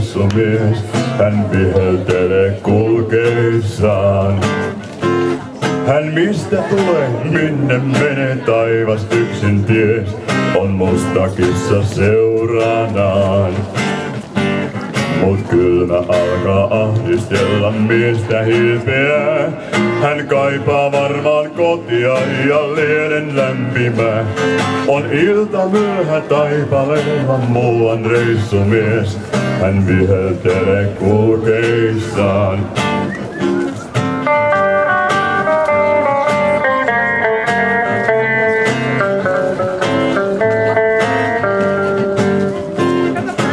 reissumies. Hän viheltelee kulkeissaan. Hän mistä tulee, minne menee, taivas yksin ties. On musta kissa seuranaan. Mut kylmä alkaa ahdistella miestä hilpeää. Hän kaipaa varmaan kotia ja lieden lämpimää. On ilta myöhä taipaleella, muuan reissumies. Hän viheltelee kulkeissaan.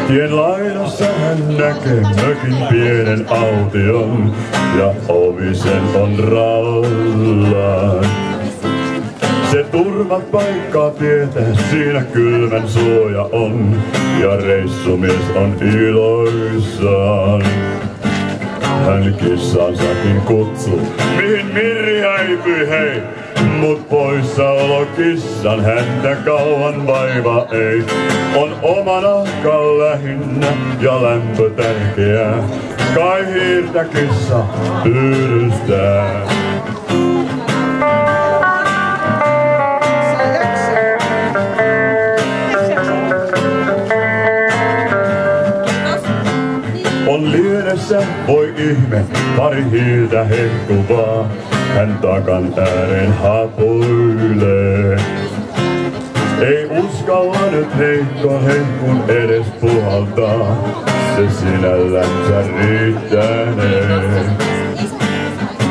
Tien laidassa hän näkee mökin pienen aution ja ovi sen on raollaan. Se turvat paikkaa tietää, siinä kylmän suoja on ja reissumies on iloissaan. Hän kissansakin kutsuu, mihin Mirri häipyi hei. Mut poissaolo kissan häntä kauan vaiva ei. On oma nahka lähinnä ja lämpö tärkeää. Kai hiirtä kissa pyydystää. On liedessä, voi ihme, pari hiiltä hehkuvaa. Hän takan ääreen hapuilee. Ei uskalla nyt heikko hehkun edes puhaltaa. Se sinällänsä riittänee.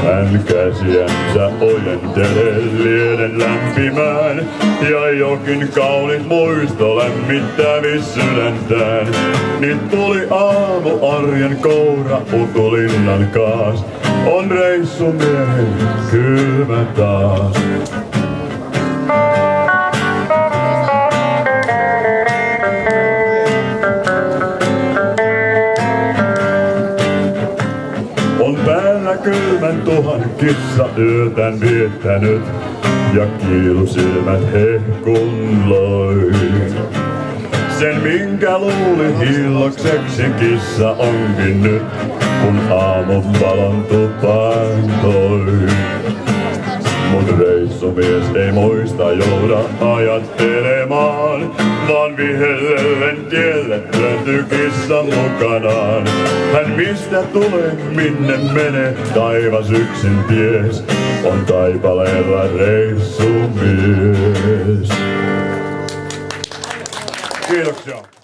Hän käsiänsä ojentelee lieden lämpimään. Ja jokin kaunis muisto lämmittävi sydäntään. Niin tuli aamu arjen koura Utulinnan kaas. On reissumiehen kylmä taas. On päällä kylmän tuhan kissa yötän viettänyt ja kiilusilmät hehkun loi. Sen minkä luuli hillokseksi kissa onkin nyt, kun aamun valon tupaan toi. Mut reissumies ei muista jouda ajattelemaan, vaan vihellellen tielle työntyy kissan mukanaan. Hän mistä tulee, minne menee, taivas yksin ties, on taipaleella reissumies. Kiitoksia.